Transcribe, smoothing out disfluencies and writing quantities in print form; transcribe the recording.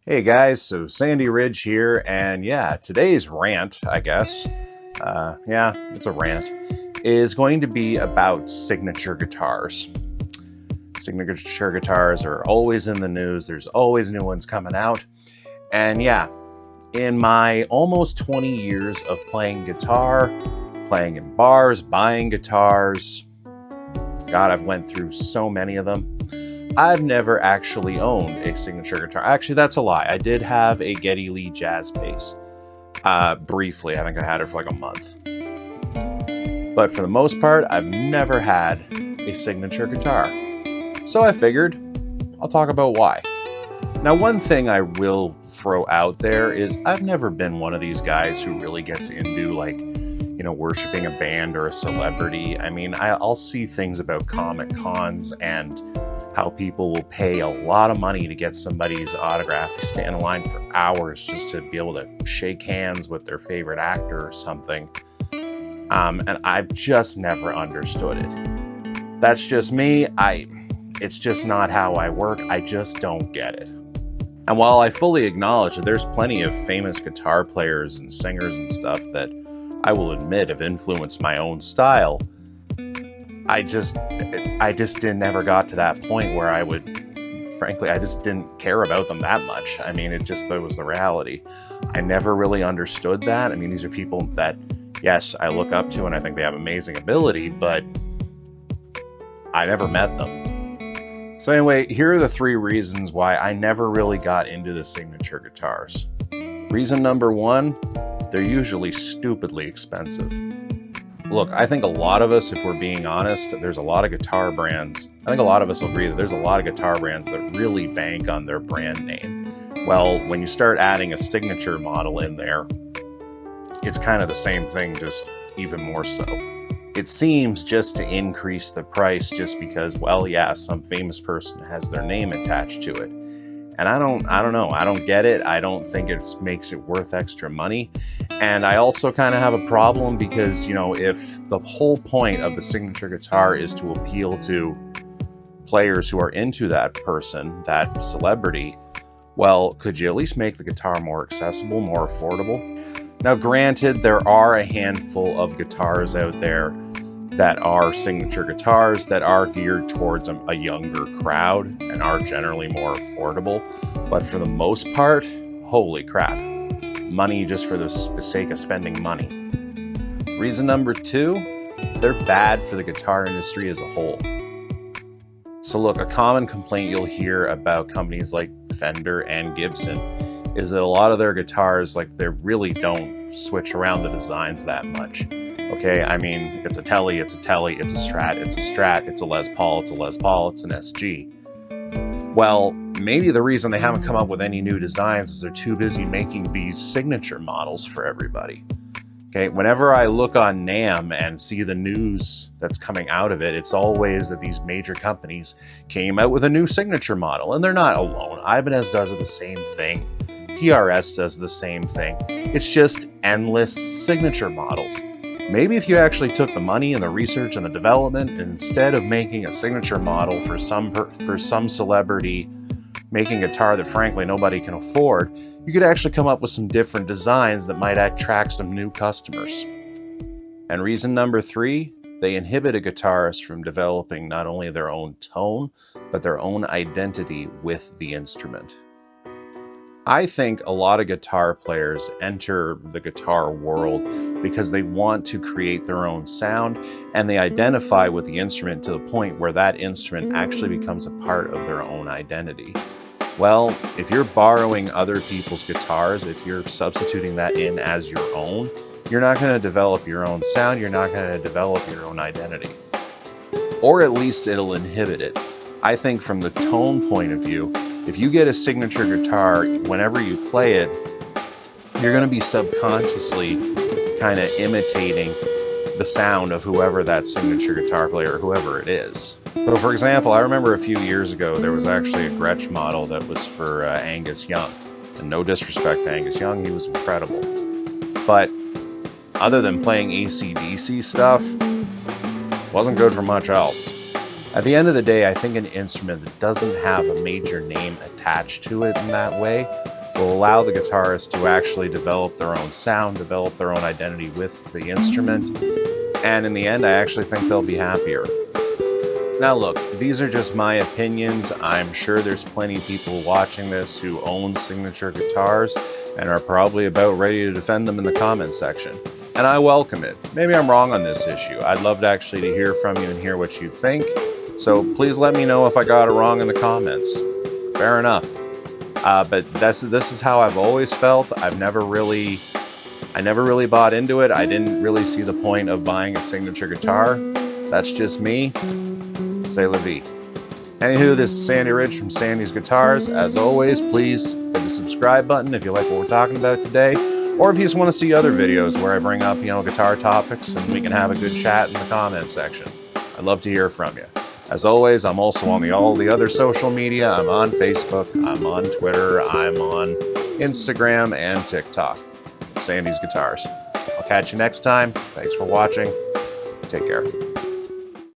Hey guys, so Sandy Ridge here, and yeah, today's rant, I guess, yeah, it's a rant, is going to be about signature guitars. Signature guitars are always in the news, there's always new ones coming out, and yeah, in my almost 20 years of playing guitar, playing in bars, buying guitars, God, I've went through so many of them. I've never actually owned a signature guitar. Actually, that's a lie. I did have a Geddy Lee jazz bass. Briefly, I think I had it for like a month. But for the most part, I've never had a signature guitar. So I figured I'll talk about why. Now, one thing I will throw out there is I've never been one of these guys who really gets into worshiping a band or a celebrity. I mean, I'll see things about Comic Cons and how people will pay a lot of money to get somebody's autograph. They stand in line for hours just to be able to shake hands with their favorite actor or something. And I've just never understood it. That's just me. It's just not how I work. I just don't get it. And while I fully acknowledge that there's plenty of famous guitar players and singers and stuff that I will admit have influenced my own style, I just never got to that point where I just didn't care about them that much. I mean, that was the reality. I never really understood that. I mean, these are people that, yes, I look up to and I think they have amazing ability, but I never met them. So anyway, here are the 3 reasons why I never really got into the signature guitars. Reason number 1, they're usually stupidly expensive. Look, I think a lot of us, if we're being honest, there's a lot of guitar brands. I think a lot of us will agree that there's a lot of guitar brands that really bank on their brand name. Well, when you start adding a signature model in there, it's kind of the same thing, just even more so. It seems just to increase the price just because, well, yeah, some famous person has their name attached to it. And I don't know. I don't get it. I don't think it makes it worth extra money. And I also kind of have a problem because, if the whole point of the signature guitar is to appeal to players who are into that person, that celebrity, well, could you at least make the guitar more accessible, more affordable? Now, granted, there are a handful of guitars out there that are signature guitars that are geared towards a younger crowd and are generally more affordable. But for the most part, holy crap, money just for the sake of spending money. Reason number 2, they're bad for the guitar industry as a whole. So look, a common complaint you'll hear about companies like Fender and Gibson is that a lot of their guitars, they really don't switch around the designs that much. Okay, I mean, it's a Tele, it's a Tele, it's a Strat, it's a Strat, it's a Les Paul, it's a Les Paul, it's an SG. Well, maybe the reason they haven't come up with any new designs is they're too busy making these signature models for everybody. Okay, whenever I look on NAMM and see the news that's coming out of it, it's always that these major companies came out with a new signature model, and they're not alone. Ibanez does the same thing. PRS does the same thing. It's just endless signature models. Maybe if you actually took the money and the research and the development, and instead of making a signature model for some celebrity making a guitar that frankly nobody can afford, you could actually come up with some different designs that might attract some new customers. And reason number 3, they inhibit a guitarist from developing not only their own tone, but their own identity with the instrument. I think a lot of guitar players enter the guitar world because they want to create their own sound and they identify with the instrument to the point where that instrument actually becomes a part of their own identity. Well, if you're borrowing other people's guitars, if you're substituting that in as your own, you're not going to develop your own sound, you're not going to develop your own identity. Or at least it'll inhibit it. I think from the tone point of view, if you get a signature guitar, whenever you play it, you're going to be subconsciously kind of imitating the sound of whoever that signature guitar player, whoever it is. So for example, I remember a few years ago, there was actually a Gretsch model that was for Angus Young. And no disrespect to Angus Young, he was incredible. But other than playing AC/DC stuff, wasn't good for much else. At the end of the day, I think an instrument that doesn't have a major name attached to it in that way will allow the guitarist to actually develop their own sound, develop their own identity with the instrument. And in the end, I actually think they'll be happier. Now look, these are just my opinions. I'm sure there's plenty of people watching this who own signature guitars and are probably about ready to defend them in the comment section. And I welcome it. Maybe I'm wrong on this issue. I'd love to actually hear from you and hear what you think. So please let me know if I got it wrong in the comments. Fair enough. But this is how I've always felt. I never really bought into it. I didn't really see the point of buying a signature guitar. That's just me. C'est la vie. Anywho, this is Sandy Ridge from Sandy's Guitars. As always, please hit the subscribe button if you like what we're talking about today, or if you just want to see other videos where I bring up, guitar topics and we can have a good chat in the comment section. I'd love to hear from you. As always, I'm also on all the other social media. I'm on Facebook, I'm on Twitter, I'm on Instagram and TikTok. Sandy's Guitars. I'll catch you next time. Thanks for watching. Take care.